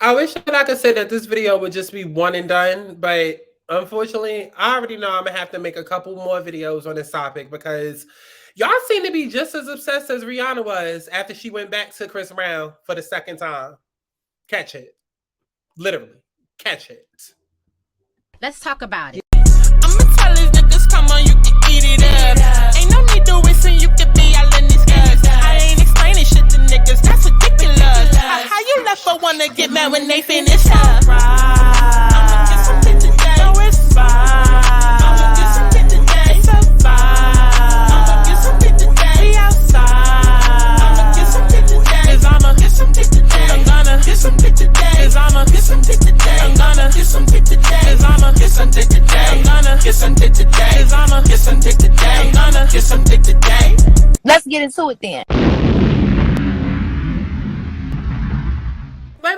I wish that I could say that this video would just be one and done, but unfortunately, I already know I'm gonna have to make a couple more videos on this topic because y'all seem to be just as obsessed as Rihanna was after she went back to Chris Brown for the second time. Catch it. Literally. Catch it. Let's talk about it. I'ma tell these niggas, come on, you can eat it up. Ain't no need to listen, you can be all in these guts. I ain't explaining shit to niggas, that's ridiculous. How you left for one to get mad when they finish up? I'ma get some shit today. No, it's fine. I'ma get some shit today. It's a vibe. I'ma get some shit today. We outside. I'ma get some shit today. Cause I'ma get some shit today. I'm gonna get some shit today. Cause I'ma get some shit today. I'm gonna get some shit today. Cause I'ma get some shit today. I'm gonna get some shit today. Cause I'ma get some shit today. I'm gonna get some shit today. Let's get into it then. Wait.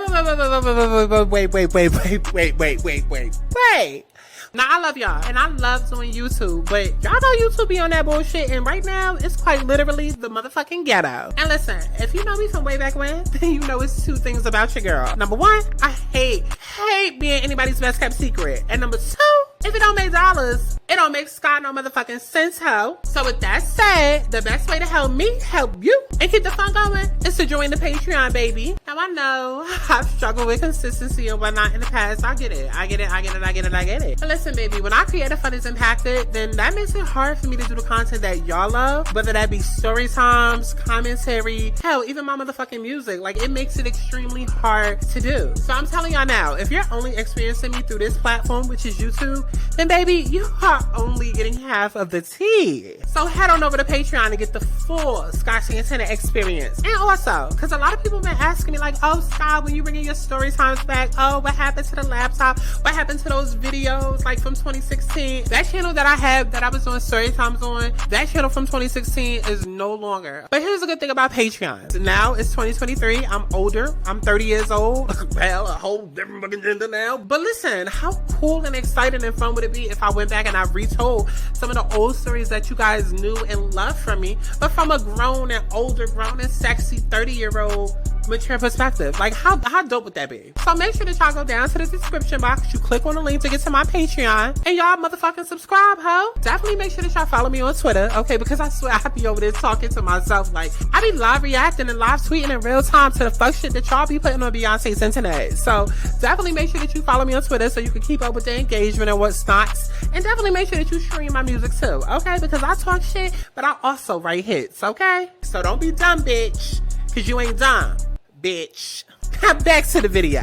Now, I love y'all, and I love doing YouTube, but y'all know YouTube be on that bullshit, and right now, it's quite literally the motherfucking ghetto. And listen, if you know me from way back when, then you know it's two things about your girl. Number one, I hate being anybody's best kept secret. And number two, if it don't make dollars, it don't make Scott no motherfucking sense, ho. So with that said, the best way to help me help you and keep the fun going is to join the Patreon, baby. Now I know I've struggled with consistency and whatnot in the past. I get it. But listen, baby, when our creative fund is impacted, then that makes it hard for me to do the content that y'all love, whether that be story times, commentary, hell, even my motherfucking music. Like, it makes it extremely hard to do. So I'm telling y'all now, if you're only experiencing me through this platform, which is YouTube, then baby, you are only getting half of the tea. So head on over to Patreon to get the full Santana experience. And also, because a lot of people have been asking me like, oh, Scott, when you bringing your story times back, oh, what happened to the laptop? What happened to those videos like from 2016? That channel that I have that I was doing story times on, that channel from 2016 is no longer. But here's the good thing about Patreon. Now it's 2023. I'm older. I'm 30 years old. Well, a whole different fucking gender now. But listen, how cool and exciting and fun would it be if I went back and I retold some of the old stories that you guys knew and loved from me, but from a grown and sexy 30-year-old mature perspective? Like, how dope would that be? So make sure that y'all go down to the description box, you click on the link to get to my Patreon, and y'all motherfucking subscribe, ho. Definitely make sure that y'all follow me on Twitter, okay? Because I swear I be over there talking to myself. Like, I be live reacting and live tweeting in real time to the fuck shit that y'all be putting on Beyonce's internet. So definitely make sure that you follow me on Twitter so you can keep up with the engagement and what's not. And definitely make sure that you stream my music too, okay? Because I talk shit, but I also write hits, okay? So don't be dumb, bitch, because you ain't dumb, bitch. Back to the video.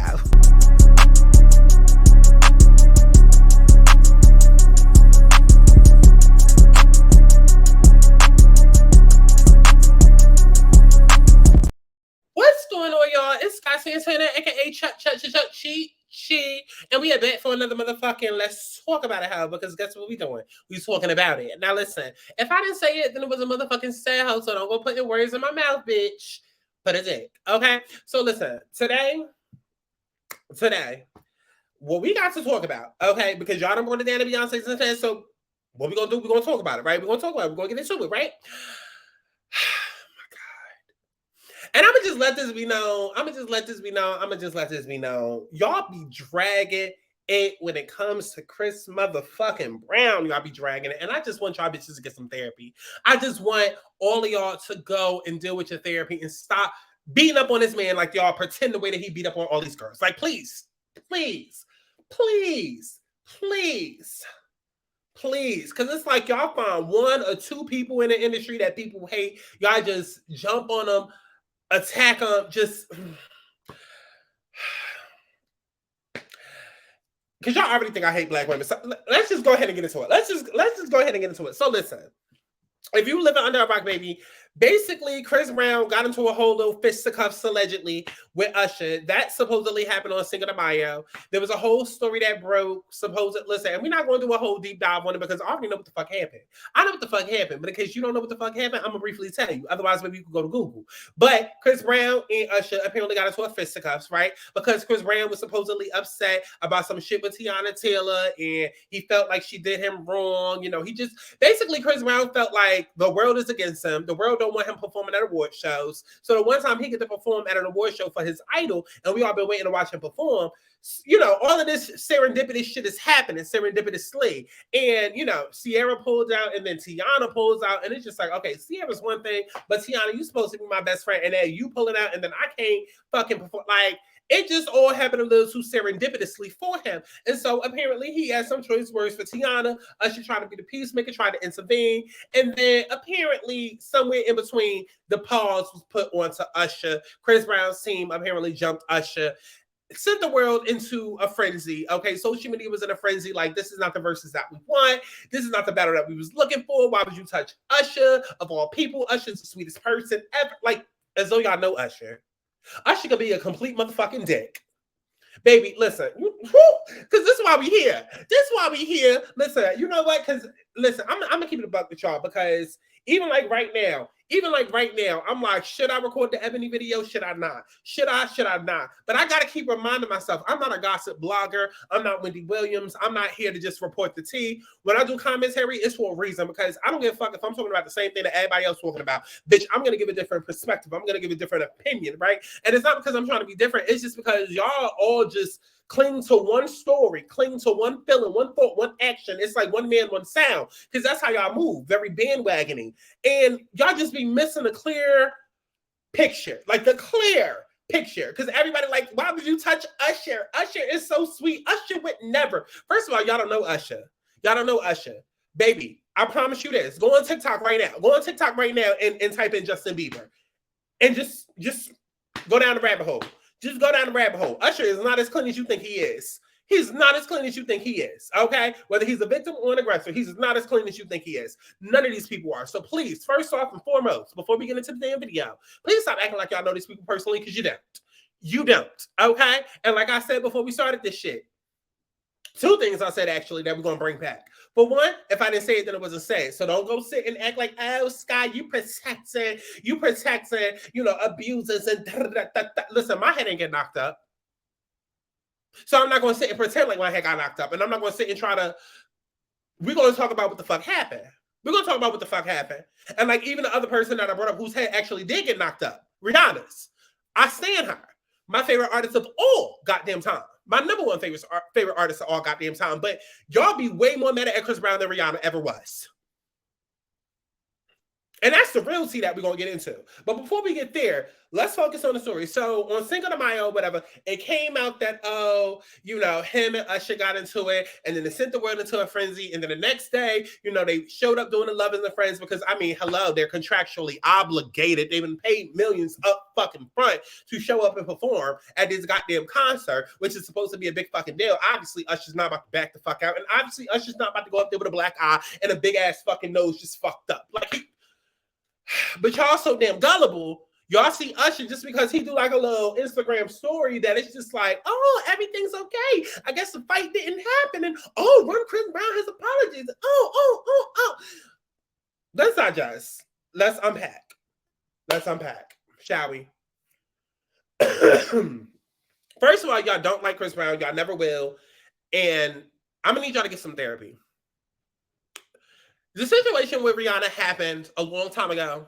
What's going on, y'all? It's Santana, aka She, and we are back for another motherfucking Let's Talk About It, how, because guess what we doing? We talking about it. Now listen, if I didn't say it, then it was a motherfucking sad hoe, so don't go putting words in my mouth, bitch. Put a dick, okay? So listen, today, what we got to talk about, okay? Because y'all don't want to down to Beyonce's and said, so what we gonna do? We're gonna talk about it, right? We're gonna talk about it. We're gonna get into it, right? And I'm going to just let this be known. Y'all be dragging it when it comes to Chris motherfucking Brown. Y'all be dragging it. And I just want y'all bitches to get some therapy. I just want all of y'all to go and deal with your therapy and stop beating up on this man like y'all pretend the way that he beat up on all these girls. Like, please. Because it's like y'all find one or two people in the industry that people hate. Y'all just jump on them, attack them, just because y'all already think I hate black women. So let's just go ahead and get into it. Let's just go ahead and get into it. So listen, if you living under a rock, baby, basically Chris Brown got into a whole little fisticuffs allegedly with Usher. That supposedly happened on Cinco de Mayo. There was a whole story that broke. Listen, and we're not going to do a whole deep dive on it because I already know what the fuck happened. I know what the fuck happened, but in case you don't know what the fuck happened, I'm gonna briefly tell you. Otherwise, maybe you can go to Google. But Chris Brown and Usher apparently got into a fisticuffs, right? Because Chris Brown was supposedly upset about some shit with Teyana Taylor, and he felt like she did him wrong. You know, he just basically Chris Brown felt like the world is against him. The world don't want him performing at award shows. So the one time he get to perform at an award show for his idol, and we all been waiting to watch him perform, you know, all of this serendipitous shit is happening serendipitously. And, you know, Sierra pulls out and then Teyana pulls out. And it's just like, okay, Sierra's one thing, but Teyana, you supposed to be my best friend. And then you pulling out and then I can't fucking perform. Like, it just all happened a little too serendipitously for him. And so apparently he had some choice words for Teyana. Usher trying to be the peacemaker, trying to intervene. And then apparently somewhere in between, the pause was put onto Usher. Chris Brown's team apparently jumped Usher, sent the world into a frenzy. Okay, social media was in a frenzy. Like, this is not the verses that we want. This is not the battle that we was looking for. Why would you touch Usher? Of all people, Usher's the sweetest person ever. Like, as though y'all know Usher. Usher could be a complete motherfucking dick. Baby, listen, because this is why we here. This is why we here. Listen, you know what? Because, listen, I'm going to keep it a buck with y'all, because even like right now, I'm like, should I record the Ebony video? Should I not? Should I not? But I got to keep reminding myself, I'm not a gossip blogger. I'm not Wendy Williams. I'm not here to just report the tea. When I do commentary, it's for a reason, because I don't give a fuck if I'm talking about the same thing that everybody else talking about. Bitch, I'm going to give a different perspective. I'm going to give a different opinion, right? And it's not because I'm trying to be different. It's just because y'all all just cling to one story, cling to one feeling, one thought, one action. It's like one man, one sound, because that's how y'all move, very bandwagoning. And y'all just be missing a clear picture, like the clear picture, because everybody like, why would you touch Usher? Usher is so sweet. Usher would never. First of all, y'all don't know Usher. Y'all don't know Usher. Baby, I promise you this. Go on TikTok right now. Go on TikTok right now and type in Justin Bieber. And just go down the rabbit hole. Just go down the rabbit hole. Usher is not as clean as you think he is. He's not as clean as you think he is, okay? Whether he's a victim or an aggressor, he's not as clean as you think he is. None of these people are. So please, first off and foremost, before we get into the damn video, please stop acting like y'all know these people personally, because you don't. You don't, okay? And like I said before we started this shit, two things I said actually that we're going to bring back. For one, if I didn't say it, then it wasn't said. So don't go sit and act like, oh, Sky, you protecting, you know, abusers and da-da-da-da-da. Listen, my head ain't get knocked up. So I'm not going to sit and pretend like my head got knocked up. And I'm not going to sit and try to, we're going to talk about what the fuck happened. We're going to talk about what the fuck happened. And like even the other person that I brought up whose head actually did get knocked up, Rihanna's. I stand her. My favorite artist of all goddamn time. My number one favorite artist of all goddamn time. But y'all be way more mad at Chris Brown than Rihanna ever was. And that's the real tea that we're going to get into. But before we get there, let's focus on the story. So on Cinco de Mayo, whatever, it came out that, oh, you know, him and Usher got into it. And then they sent the world into a frenzy. And then the next day, you know, they showed up doing the Love and the Friends because, I mean, hello, they're contractually obligated. They've been paid millions up fucking front to show up and perform at this goddamn concert, which is supposed to be a big fucking deal. Obviously, Usher's not about to back the fuck out. And obviously, Usher's not about to go up there with a black eye and a big ass fucking nose just fucked up. Like, but y'all so damn gullible. Y'all see Usher just because he do like a little Instagram story that it's just like, oh, everything's okay. I guess the fight didn't happen. And oh, run Chris Brown his apologies. Oh. Let's not just. Let's unpack. Let's unpack, shall we? First of all, y'all don't like Chris Brown. Y'all never will. And I'm going to need y'all to get some therapy. The situation with Rihanna happened a long time ago.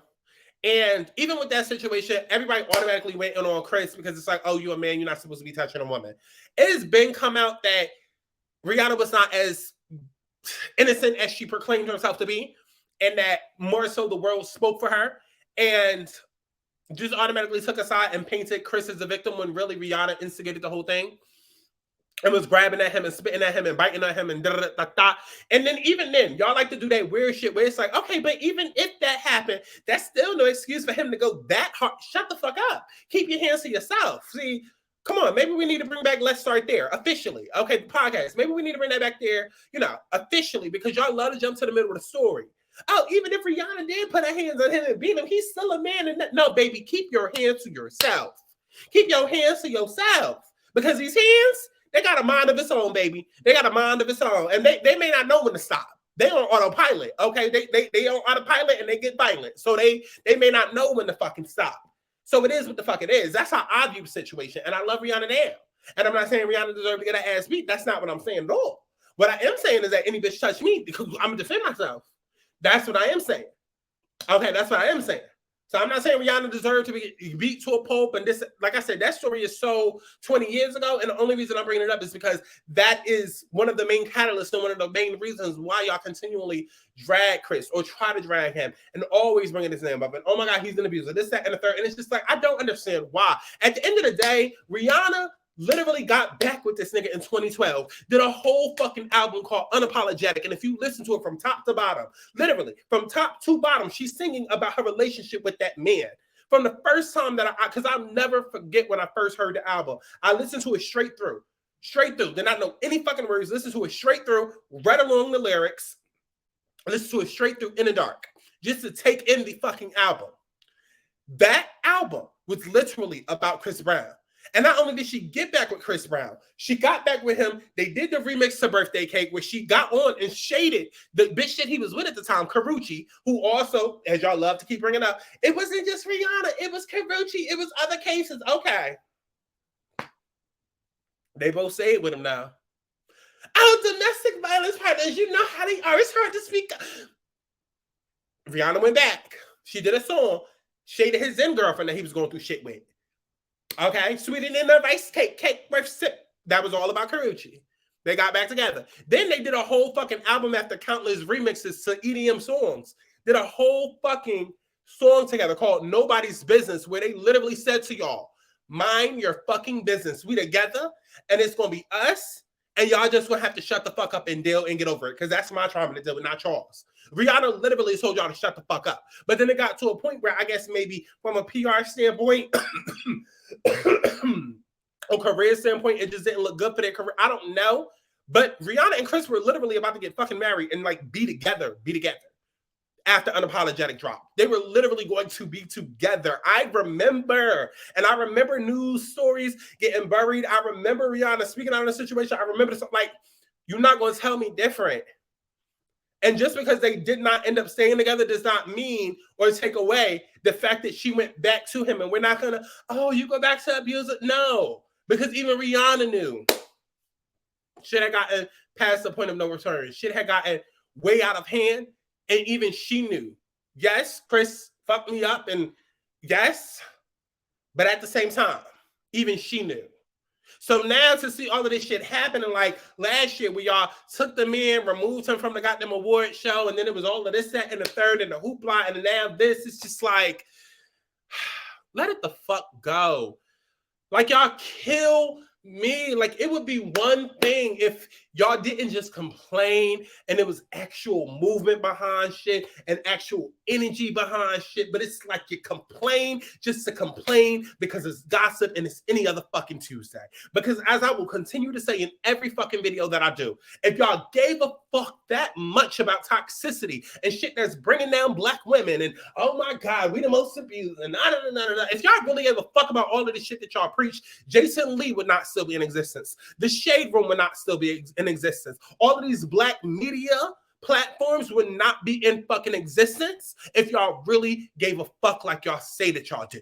And even with that situation, everybody automatically went in on Chris because it's like, oh, you're a man, you're not supposed to be touching a woman. It has been come out that Rihanna was not as innocent as she proclaimed herself to be, and that more so the world spoke for her and just automatically took a side and painted Chris as a victim when really Rihanna instigated the whole thing. And was grabbing at him and spitting at him and biting at him and da-da-da-da-da. And then even then, y'all like to do that weird shit where it's like, okay, but even if that happened, that's still no excuse for him to go that hard. Shut the fuck up. Keep your hands to yourself. See, come on, maybe we need to bring back Let's Start There officially. Okay, the podcast. Maybe we need to bring that back there, you know, officially, because y'all love to jump to the middle of the story. Oh, even if Rihanna did put her hands on him and beat him, he's still a man. And no, baby, keep your hands to yourself. Keep your hands to yourself. Because these hands, they got a mind of its own, baby. They got a mind of its own. And they may not know when to stop. They on autopilot, okay? They on autopilot and they get violent. So they may not know when to fucking stop. So it is what the fuck it is. That's how I view the situation. And I love Rihanna now. And I'm not saying Rihanna deserves to get her ass beat. That's not what I'm saying at all. What I am saying is that any bitch touch me because I'm going to defend myself. That's what I am saying. Okay, that's what I am saying. So I'm not saying Rihanna deserved to be beat to a pulp. And this, like I said, that story is so 20 years ago. And the only reason I'm bringing it up is because that is one of the main catalysts and one of the main reasons why y'all continually drag Chris or try to drag him and always bringing his name up. And oh my God, he's an abuser, this, that, and the third. And it's just like, I don't understand why. At the end of the day, Rihanna literally got back with this nigga in 2012, did a whole fucking album called Unapologetic. And if you listen to it from top to bottom, literally from top to bottom, she's singing about her relationship with that man. From the first time that because I'll never forget when I first heard the album, I listened to it straight through, did not know any fucking words, listened to it straight through, read along the lyrics, listened to it straight through in the dark, just to take in the fucking album. That album was literally about Chris Brown. And not only did she get back with Chris Brown, she got back with him. They did the remix to Birthday Cake where she got on and shaded the bitch that he was with at the time, Karrueche, who also, as y'all love to keep bringing up, it wasn't just Rihanna, it was Karrueche, it was other cases. Okay. They both say it with him now. Oh, domestic violence partners, you know how they are. It's hard to speak. Rihanna went back. She did a song, shaded his then girlfriend that he was going through shit with. Okay, sweeter than a rice cake, cake worth sip. That was all about Karrueche. They got back together. Then they did a whole fucking album after countless remixes to EDM songs. Did a whole fucking song together called Nobody's Business, where they literally said to y'all, mind your fucking business. We together, and it's gonna be us, and y'all just gonna have to shut the fuck up and deal and get over it, because that's my trauma to deal with, not Charles. Rihanna literally told y'all to shut the fuck up. But then it got to a point where I guess maybe from a PR standpoint, a career standpoint, it just didn't look good for their career. I don't know. But Rihanna and Chris were literally about to get fucking married and like be together after Unapologetic dropped. They were literally going to be together. I remember news stories getting buried. I remember Rihanna speaking out of the situation. I remember something like, you're not going to tell me different. And just because they did not end up staying together does not mean or take away the fact that she went back to him. And we're not going to, oh, you go back to abuse it. No, because even Rihanna knew shit had gotten past the point of no return. Shit had gotten way out of hand. And even she knew, yes, Chris fucked me up. And yes, but at the same time, even she knew. So now to see all of this shit happening, like last year where y'all took the man, removed him from the goddamn award show, and then it was all of this, that, and the third, and the hoopla, and now this, it's just like, let it the fuck go. Like, y'all kill me. Like, it would be one thing if y'all didn't just complain and it was actual movement behind shit and actual energy behind shit, but it's like you complain just to complain because it's gossip and it's any other fucking Tuesday. Because as I will continue to say in every fucking video that I do, if y'all gave a fuck that much about toxicity and shit that's bringing down black women and oh my God, we the most abused and if y'all really gave a fuck about all of this shit that y'all preach, Jason Lee would not still be in existence. The Shade Room would not still be in existence. All of these black media platforms would not be in fucking existence if y'all really gave a fuck like y'all say that y'all do.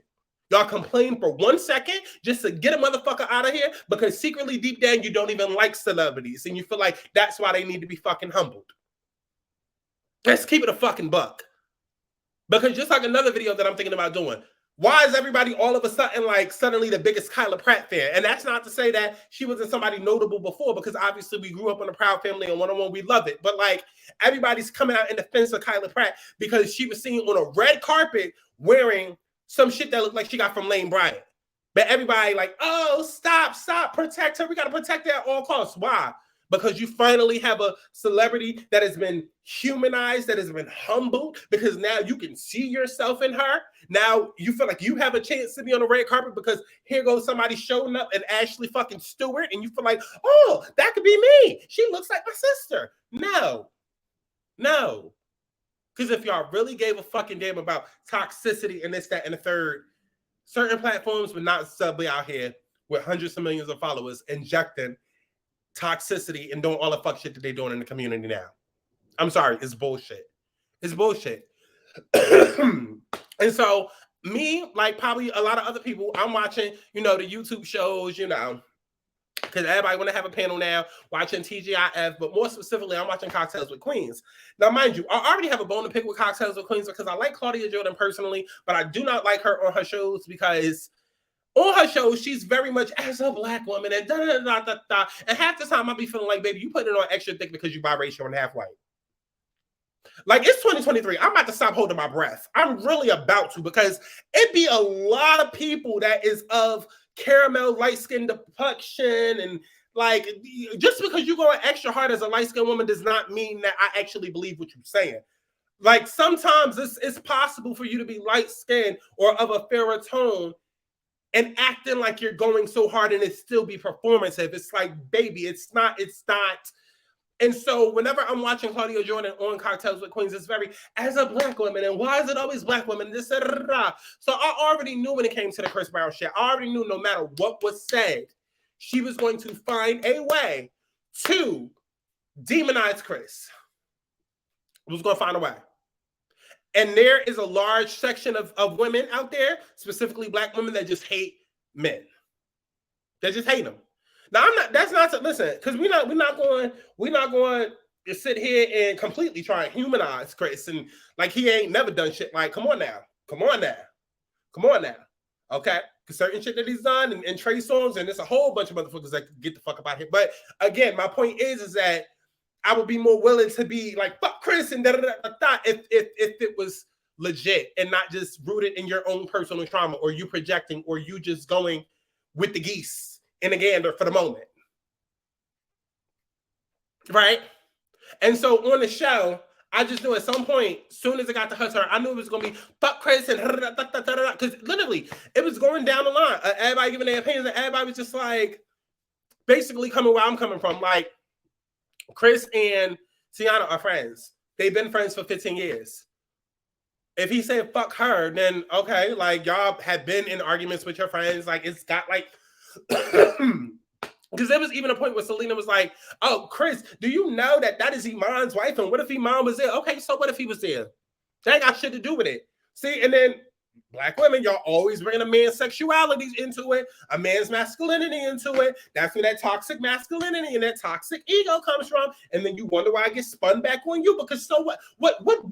Y'all complain for 1 second just to get a motherfucker out of here because secretly deep down you don't even like celebrities and you feel like that's why they need to be fucking humbled. Let's keep it a fucking buck. Because just like another video that I'm thinking about doing, why is everybody all of a sudden like suddenly the biggest Kyla Pratt fan? And that's not to say that she wasn't somebody notable before, because obviously we grew up in a Proud Family and 101, we love it. But like everybody's coming out in defense of Kyla Pratt because she was seen on a red carpet wearing some shit that looked like she got from Lane Bryant. But everybody like, oh, stop, protect her. We got to protect her at all costs. Why? Because you finally have a celebrity that has been humanized, that has been humbled, because now you can see yourself in her. Now you feel like you have a chance to be on the red carpet because here goes somebody showing up at Ashley fucking Stewart, and you feel like, oh, that could be me. She looks like my sister. No. Because if y'all really gave a fucking damn about toxicity and this, that, and the third, certain platforms would not be out here with hundreds of millions of followers injecting toxicity and doing all the fuck shit that they're doing in the community now. I'm sorry, it's bullshit. It's bullshit. And so me, like probably a lot of other people, I'm watching, the YouTube shows, because everybody want to have a panel now watching TGIF, but more specifically, I'm watching Cocktails with Queens. Now, mind you, I already have a bone to pick with Cocktails with Queens because I like Claudia Jordan personally, but I do not like her on her shows because on her shows, she's very much as a black woman and da-da-da-da-da. And half the time, I'll be feeling like, baby, you put it on extra thick because you biracial and half white. Like, it's 2023. I'm about to stop holding my breath. I'm really about to, because it be a lot of people that is of caramel light-skin complexion, and like, just because you're going extra hard as a light-skinned woman does not mean that I actually believe what you're saying. Like, sometimes it's possible for you to be light-skinned or of a fairer tone and acting like you're going so hard and it still be performative. It's like, baby, it's not. And so whenever I'm watching Claudia Jordan on Cocktails with Queens, it's very, as a black woman, and why is it always black women? This, so I already knew when it came to the Chris Brown shit, I already knew no matter what was said, she was going to find a way to demonize Chris. She was going to find a way. And there is a large section of women out there, specifically black women, that just hate men. They just hate them. Now, that's not to listen, because we're not going to sit here and completely try and humanize Chris and like he ain't never done shit. Like, come on now. Okay? Because certain shit that he's done and Trey songs, and there's a whole bunch of motherfuckers that get the fuck up out here. But again, my point is that I would be more willing to be like, fuck Chris and da-da-da-da-da if it was legit and not just rooted in your own personal trauma, or you projecting, or you just going with the geese in a gander for the moment. Right? And so on the show, I just knew at some point, soon as it got to her turn, I knew it was going to be fuck Chris and because literally it was going down the line. Everybody giving their opinions, and everybody was just like basically coming where I'm coming from. Like, Chris and Teyana are friends. They've been friends for 15 years. If he said fuck her, then okay, like y'all have been in arguments with your friends. Like, it's got like, because there was even a point where Selena was like, oh, Chris, do you know that is Iman's wife? And what if Iman was there? Okay, so what if he was there? That ain't got shit to do with it. See, and then black women, y'all always bring a man's sexuality into it, a man's masculinity into it. That's where that toxic masculinity and that toxic ego comes from. And then you wonder why it gets spun back on you. Because so what? What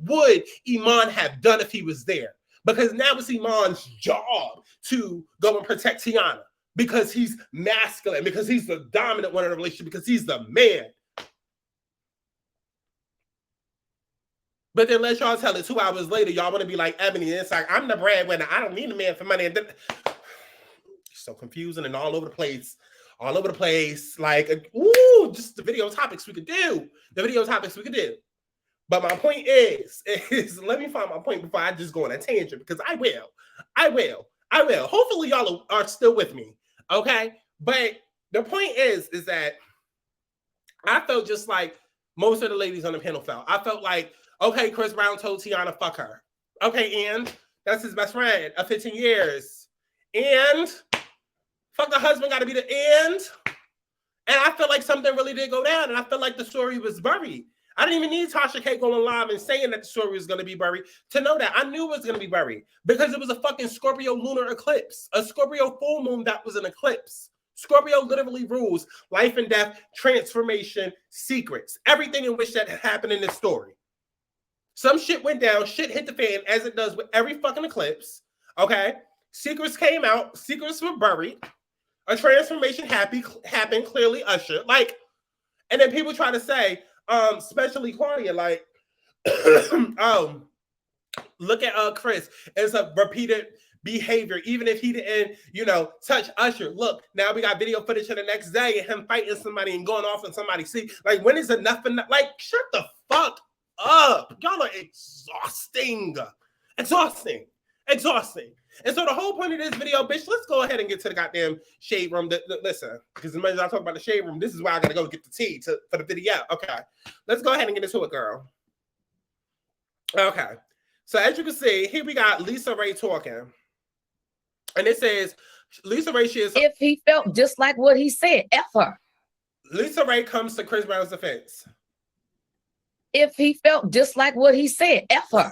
would Iman have done if he was there? Because now it's Iman's job to go and protect Teyana. Because he's masculine, because he's the dominant one in the relationship, because he's the man. But then let y'all tell it 2 hours later, y'all want to be like Ebony. And it's like, I'm the breadwinner. I don't need a man for money. And then, so confusing and all over the place. Like, ooh, just the video topics we could do. But my point is let me find my point before I just go on a tangent, because I will. Hopefully y'all are still with me. Okay. But the point is that I felt just like most of the ladies on the panel felt. I felt like, okay, Chris Brown told Teyana, fuck her. Okay, and that's his best friend of 15 years. And fuck, the husband got to be the end. And I felt like something really did go down. And I felt like the story was buried. I didn't even need Tasha K going live and saying that the story was going to be buried to know that. I knew it was going to be buried because it was a fucking Scorpio lunar eclipse, a Scorpio full moon that was an eclipse. Scorpio literally rules life and death, transformation, secrets, everything in which that happened in this story. Some shit went down, shit hit the fan, as it does with every fucking eclipse. Okay? Secrets came out, secrets were buried, a transformation happened, clearly Usher. Like, and then people try to say, especially Claudia, like, oh, look at Chris. It's a repeated behavior, even if he didn't, touch Usher. Look, now we got video footage of the next day of him fighting somebody and going off on somebody. See, like, when is enough enough? Like, shut the fuck up. Y'all are exhausting. And so the whole point of this video, bitch, let's go ahead and get to the goddamn shade room. Listen, because as much as I talk about the shade room, this is where I gotta go get the tea for the video. Okay, let's go ahead and get into it, girl. Okay, so as you can see, here we got LisaRaye talking. And it says, LisaRaye, she is... If he felt just like what he said, F her. LisaRaye comes to Chris Brown's defense. if he felt just like what he said? F her.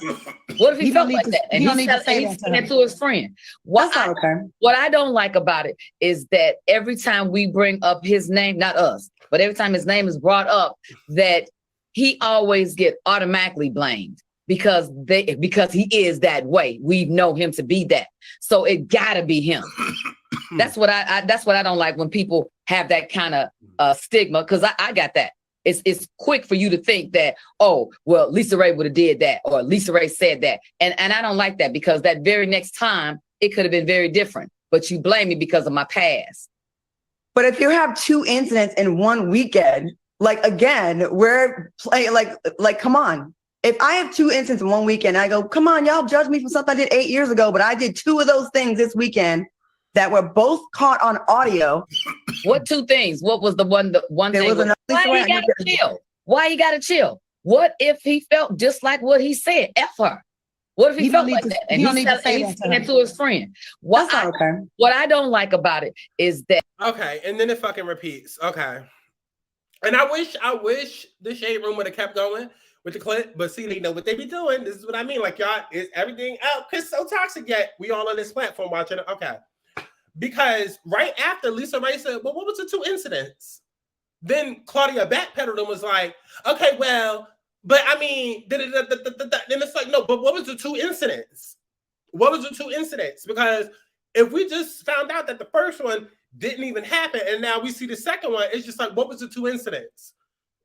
What if he felt like that? And he's saying that to his friend. What I don't like about it is that every time we bring up his name, not us, but every time his name is brought up, that he always get automatically blamed because he is that way. We know him to be that. So it gotta be him. That's what I don't like when people have that kind of stigma, because I got that. It's quick for you to think that, oh, well, LisaRaye would have did that, or LisaRaye said that. And I don't like that, because that very next time it could have been very different. But you blame me because of my past. But if you have 2 incidents in one weekend, like, again, we're playing like come on. If I have 2 incidents in one weekend, I go, come on, y'all judge me for something I did 8 years ago, but I did 2 of those things this weekend that were both caught on audio. What 2 things? What was the one thing? Why he gotta chill? Why he gotta chill? What if he felt just like what he said? F her. What if he felt like that? And he's saying to his friend. What I don't like about it is that. Okay, and then it fucking repeats. Okay. And I wish the Shade Room would have kept going with the clip, but see, they know what they be doing. This is what I mean. Like, y'all, is everything out? Chris so toxic yet. We all on this platform watching it. Okay. Because right after LisaRaye said, well, what was the 2 incidents? Then Claudia backpedaled and was like, okay, well, but I mean, then it's like, no, but what was the 2 incidents? What was the 2 incidents? Because if we just found out that the first one didn't even happen, and now we see the second one, it's just like, what was the 2 incidents?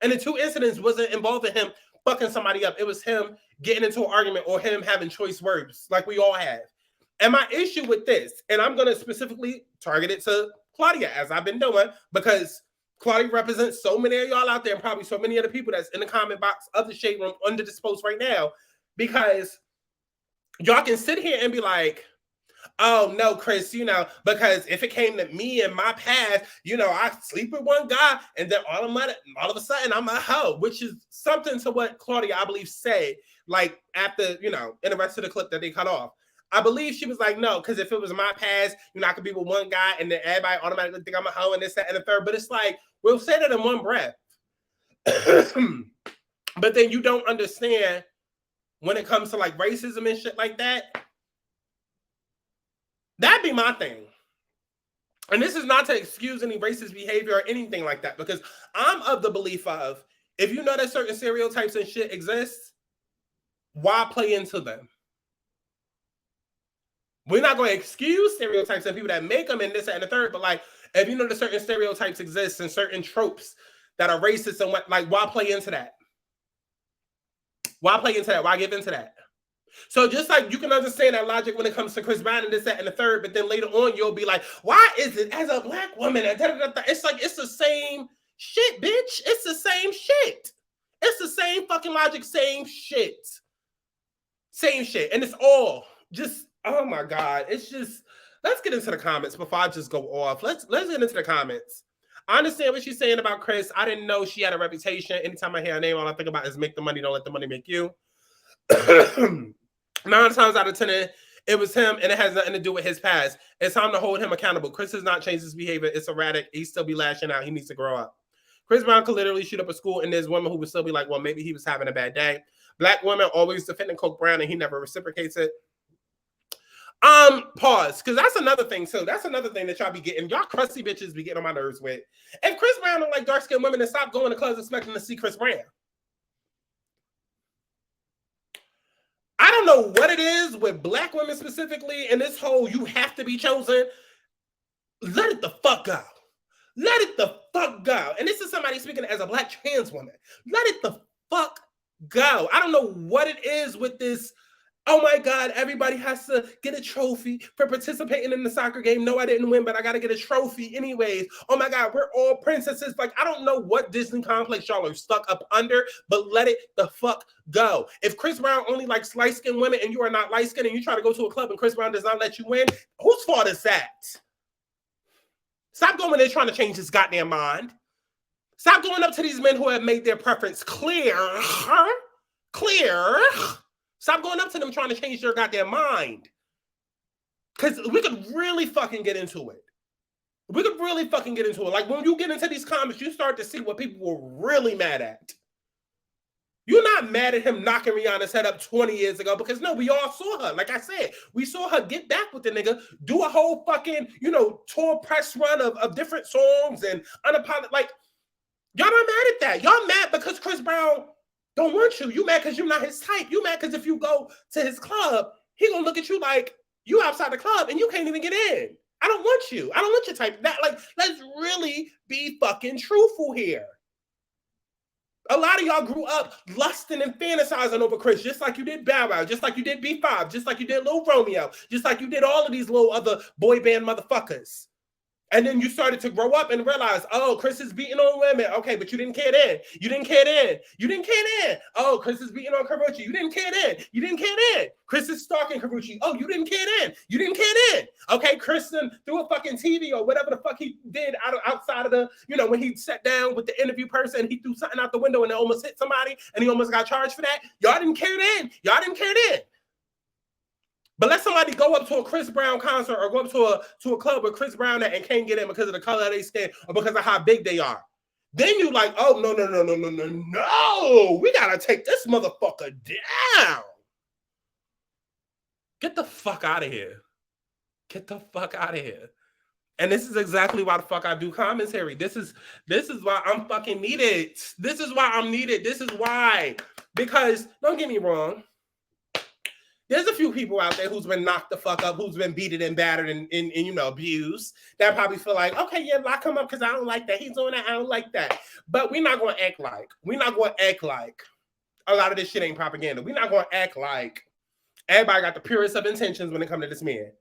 And the 2 incidents wasn't involving him fucking somebody up. It was him getting into an argument or him having choice words like we all have. And my issue with this, and I'm going to specifically target it to Claudia, as I've been doing, because Claudia represents so many of y'all out there, and probably so many of the people that's in the comment box of the Shade Room under this post right now, because y'all can sit here and be like, oh, no, Chris, because if it came to me in my past, I sleep with one guy, and then all of a sudden I'm a hoe, which is something to what Claudia, I believe, said, like, after, in the rest of the clip that they cut off. I believe she was like, no, because if it was my past, I could be with one guy and then everybody automatically think I'm a hoe and this, that, and the third. But it's like, we'll say that in one breath. But then you don't understand when it comes to like racism and shit like that. That'd be my thing. And this is not to excuse any racist behavior or anything like that, because I'm of the belief of, if you know that certain stereotypes and shit exist, why play into them? We're not going to excuse stereotypes and people that make them and this, that, and the third, but like, if you know that certain stereotypes exist and certain tropes that are racist and what, like, why play into that? Why play into that? Why give into that? So just like you can understand that logic when it comes to Chris Brown and this, that, and the third, but then later on you'll be like, why is it as a black woman? It's like, it's the same shit, bitch. It's the same shit. It's the same fucking logic, same shit. Same shit. And it's all just, oh my God. It's just, let's get into the comments before I just go off. Let's get into the comments. I understand what she's saying about Chris. I didn't know she had a reputation. Anytime I hear her name, all I think about is make the money, don't let the money make you. 9 times out of 10, it was him, and it has nothing to do with his past. It's time to hold him accountable. Chris has not changed his behavior. It's erratic. He still be lashing out. He needs to grow up. Chris Brown could literally shoot up a school, and there's women who would still be like, well, maybe he was having a bad day. Black women always defending Coke Brown, and he never reciprocates it. Pause, because that's another thing too. That's another thing that y'all be getting. Y'all crusty bitches be getting on my nerves with. If Chris Brown don't like dark-skinned women, then stop going to clubs expecting to see Chris Brown. I don't know what it is with black women specifically, and this whole you have to be chosen. Let it the fuck go. Let it the fuck go. And this is somebody speaking as a black trans woman. Let it the fuck go. I don't know what it is with this. Oh my God, everybody has to get a trophy for participating in the soccer game. No, I didn't win, but I got to get a trophy anyways. Oh my God, we're all princesses. Like, I don't know what Disney complex y'all are stuck up under, but let it the fuck go. If Chris Brown only likes light-skinned women and you are not light-skinned and you try to go to a club and Chris Brown does not let you win, whose fault is that? Stop going there trying to change his goddamn mind. Stop going up to these men who have made their preference clear. Clear. Stop going up to them trying to change their goddamn mind. Because we could really fucking get into it. We could really fucking get into it. Like, when you get into these comments, you start to see what people were really mad at. You're not mad at him knocking Rihanna's head up 20 years ago because no, we all saw her. Like I said, we saw her get back with the nigga, do a whole fucking, tour press run of different songs and unapologetic. Like, y'all not mad at that. Y'all mad because Chris Brown don't want you. You mad because you're not his type. You mad because if you go to his club, he gonna look at you like you outside the club and you can't even get in. I don't want you. I don't want your type. That, like, let's really be fucking truthful here. A lot of y'all grew up lusting and fantasizing over Chris, just like you did Bow Wow, just like you did B5, just like you did Lil Romeo, just like you did all of these little other boy band motherfuckers. And then you started to grow up and realize, oh, Chris is beating on women. Okay, but you didn't care then. You didn't care then. You didn't care then. Oh, Chris is beating on Karrueche. You didn't care then. You didn't care then. Chris is stalking Karrueche. Oh, you didn't care then. You didn't care then. Okay, Chris threw a fucking TV or whatever the fuck he did outside of the, when he sat down with the interview person, he threw something out the window and it almost hit somebody and he almost got charged for that. Y'all didn't care then. Y'all didn't care then. But let somebody go up to a Chris Brown concert or go up to a club with Chris Brown and can't get in because of the color of their skin or because of how big they are. Then you like, oh, no. We got to take this motherfucker down. Get the fuck out of here. Get the fuck out of here. And this is exactly why the fuck I do commentary. This is why I'm fucking needed. This is why I'm needed. This is why. Because, don't get me wrong, there's a few people out there who's been knocked the fuck up, who's been beaten and battered and abused, that probably feel like, okay, yeah, lock him up because I don't like that. He's doing that. I don't like that. But we're not going to act like a lot of this shit ain't propaganda. We're not going to act like everybody got the purest of intentions when it comes to this man.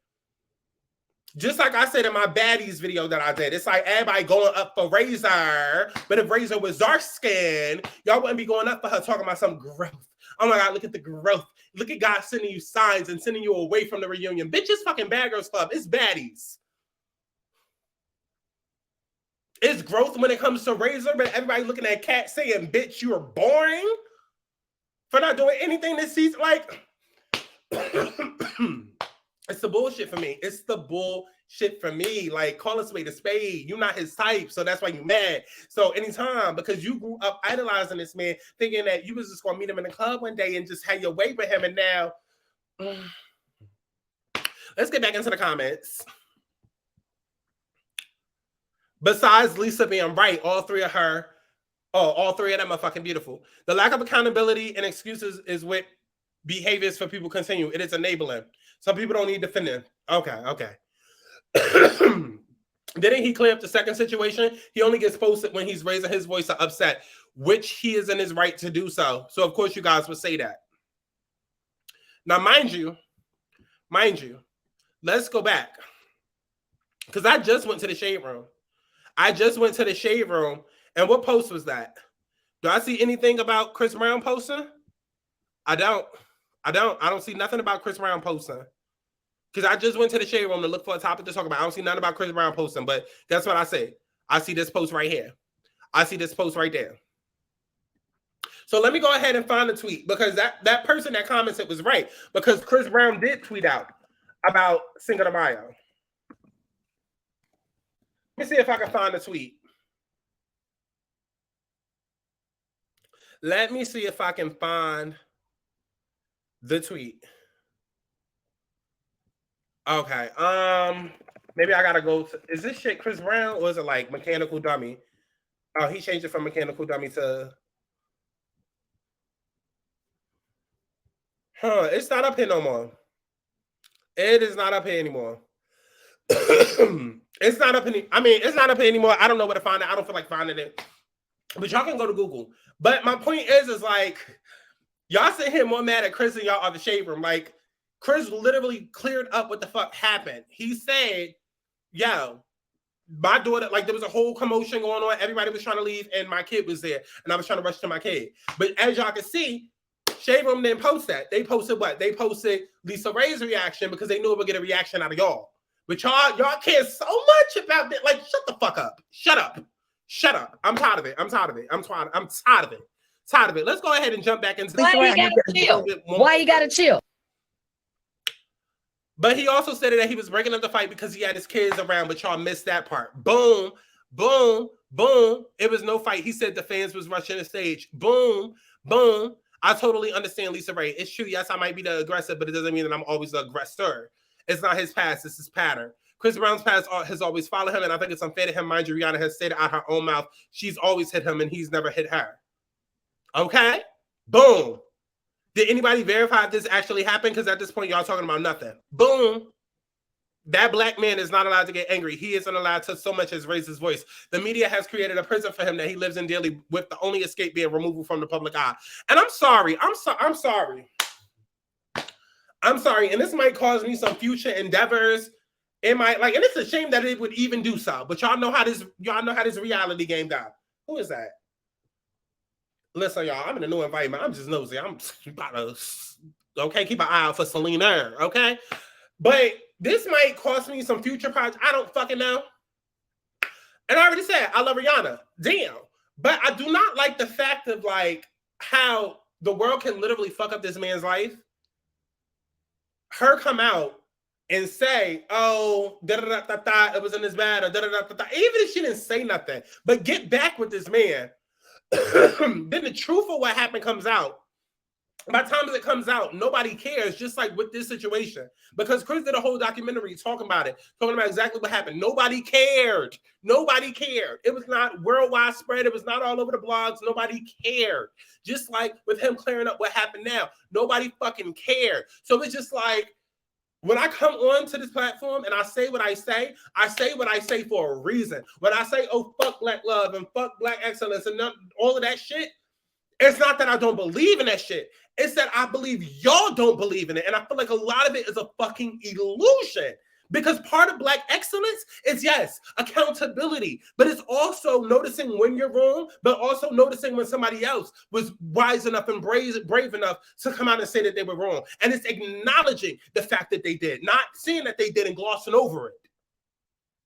Just like I said in my baddies video that I did, it's like everybody going up for Razor, but if Razor was dark skin, y'all wouldn't be going up for her talking about some growth. Oh my God, look at the growth. Look at God sending you signs and sending you away from the reunion. Bitch, it's fucking Bad Girls Club. It's baddies. It's growth when it comes to Razor, but everybody looking at Kat saying, bitch, you are boring for not doing anything this season. Like, it's the bullshit for me. It's the bullshit for me. Like, call a spade a spade. You're not his type, so that's why you're mad. So anytime, because you grew up idolizing this man, thinking that you was just going to meet him in the club one day and just have your way with him, and now... Let's get back into the comments. Besides Lisa being right, all three of them are fucking beautiful. The lack of accountability and excuses is what behaviors for people continue. It is enabling. Some people don't need defending. Okay. Didn't he clear up the second situation? He only gets posted when he's raising his voice or upset, which he is in his right to do so. So, of course, you guys would say that. Now, mind you, let's go back. Because I just went to the shade room. And what post was that? Do I see anything about Chris Brown posting? I don't see nothing about Chris Brown posting. Because I just went to the shade room to look for a topic to talk about. I don't see nothing about Chris Brown posting, but that's what I said. I see this post right here. I see this post right there. So let me go ahead and find the tweet, because that person that commented was right, because Chris Brown did tweet out about Cinco de Mayo. Let me see if I can find the tweet. Let me see if I can find the tweet. Okay. Maybe I gotta go to, is this shit Chris Brown or is it like Mechanical Dummy? Oh, he changed it from Mechanical Dummy to it's not up here no more. It is not up here anymore. It's not up here. I mean, it's not up here anymore. I don't know where to find it. I don't feel like finding it. But y'all can go to Google. But my point is like, y'all sit here more mad at Chris than y'all are the shade room. Like, Chris literally cleared up what the fuck happened. He said, yo, my daughter, like, there was a whole commotion going on. Everybody was trying to leave, and my kid was there. And I was trying to rush to my kid. But as y'all can see, Shade Room didn't post that. They posted what? They posted LisaRaye's reaction because they knew it would get a reaction out of y'all. But y'all care so much about that. Like, shut the fuck up. Shut up. I'm tired of it. I'm tired of it. Let's go ahead and jump back into Why you gotta chill? But he also said that he was breaking up the fight because he had his kids around, but y'all missed that part. Boom, boom, Boom. It was no fight. He said the fans was rushing the stage. Boom. Boom. I totally understand LisaRaye. It's true. Yes, I might be the aggressor, but it doesn't mean that I'm always the aggressor. It's not his past. It's his pattern. Chris Brown's past has always followed him, and I think it's unfair to him. Mind you, Rihanna has stated out her own mouth she's always hit him, and he's never hit her. Okay? Boom. Did anybody verify if this actually happened? Because at this point, y'all talking about nothing. Boom. That black man is not allowed to get angry. He isn't allowed to so much as raise his voice. The media has created a prison for him that he lives in daily, with the only escape being removal from the public eye. And I'm sorry. I'm sorry. And this might cause me some future endeavors. It might, like, and it's a shame that it would even do so. But y'all know how this reality game goes. Who is that? Listen, y'all, I'm in a new environment. I'm just nosy. I'm about to, okay, keep an eye out for Selena, okay? But this might cost me some future projects. I don't fucking know. And I already said, I love Rihanna. Damn. But I do not like the fact of, like, how the world can literally fuck up this man's life. Her come out and say, oh, it wasn't as bad, or even if she didn't say nothing, but get back with this man. Then the truth of what happened comes out. By the time it comes out, nobody cares, just like with this situation. Because Chris did a whole documentary talking about exactly what happened. Nobody cared. Nobody cared. It was not worldwide spread. It was not all over the blogs. Nobody cared. Just like with him clearing up what happened now, nobody fucking cared. So it's just like, when I come on to this platform and I say what I say what I say for a reason. When I say, oh, fuck black love and fuck black excellence and all of that shit, it's not that I don't believe in that shit. It's that I believe y'all don't believe in it. And I feel like a lot of it is a fucking illusion. Because part of black excellence is, yes, accountability, but it's also noticing when you're wrong, but also noticing when somebody else was wise enough and brave enough to come out and say that they were wrong. And it's acknowledging the fact that they did, not seeing that they did and glossing over it.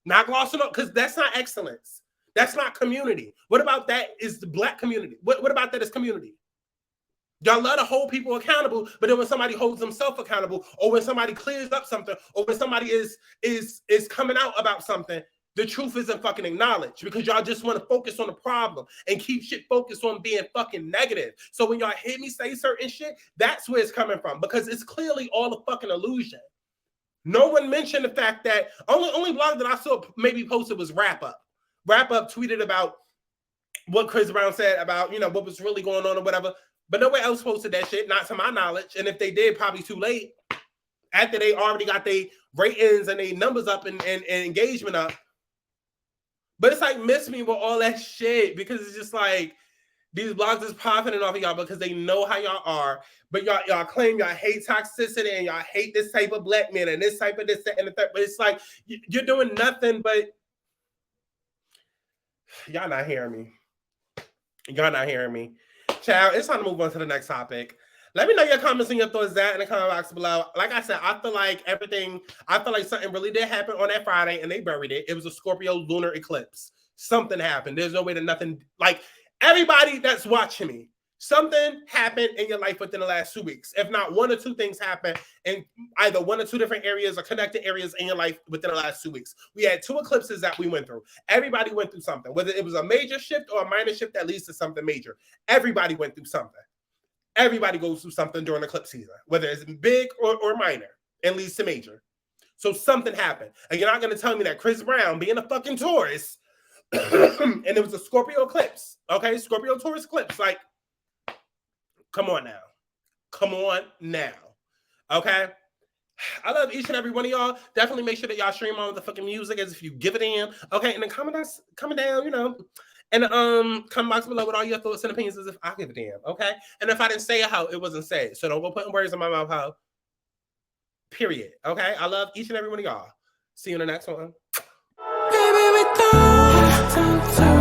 Not glossing over, because that's not excellence. That's not community. What about that is the black community? What about that is community? Y'all love to hold people accountable, but then when somebody holds themselves accountable, or when somebody clears up something, or when somebody is coming out about something, the truth isn't fucking acknowledged because y'all just want to focus on the problem and keep shit focused on being fucking negative. So when y'all hear me say certain shit, that's where it's coming from, because it's clearly all a fucking illusion. No one mentioned the fact that only blog that I saw maybe posted was Wrap Up. Wrap Up tweeted about what Chris Brown said about, you know, what was really going on or whatever. But nobody else posted that shit, not to my knowledge. And if they did, probably too late. After they already got their ratings and their numbers up and engagement up. But it's like, miss me with all that shit, because it's just like, these blogs is profiting off of y'all because they know how y'all are. But y'all claim y'all hate toxicity and y'all hate this type of black men and this type of this, that, and the third. But it's like, you're doing nothing but... Y'all not hearing me. Y'all not hearing me. Child, it's time to move on to the next topic. Let me know your comments and your thoughts that in the comment box below. Like I said, I feel like something really did happen on that Friday and they buried it. It was a Scorpio lunar eclipse. Something happened. There's no way that nothing, like everybody that's watching me, something happened in your life within the last 2 weeks. If not, one or two things happened in either one or two different areas or connected areas in your life within the last 2 weeks. We had 2 eclipses that we went through. Everybody went through something, whether it was a major shift or a minor shift that leads to something major. Everybody went through something. Everybody goes through something during eclipse season, whether it's big or minor and leads to major. So something happened. And you're not going to tell me that Chris Brown, being a fucking Taurus, and it was a Scorpio eclipse, okay? Scorpio Taurus eclipse, like, come on now. Come on now. Okay? I love each and every one of y'all. Definitely make sure that y'all stream all the fucking music as if you give it in. Okay? And then comment down, you know. And comment box below with all your thoughts and opinions as if I give a damn. Okay? And if I didn't say it how, it wasn't said. So don't go putting words in my mouth how. Period. Okay? I love each and every one of y'all. See you in the next one. Baby, we don't have time to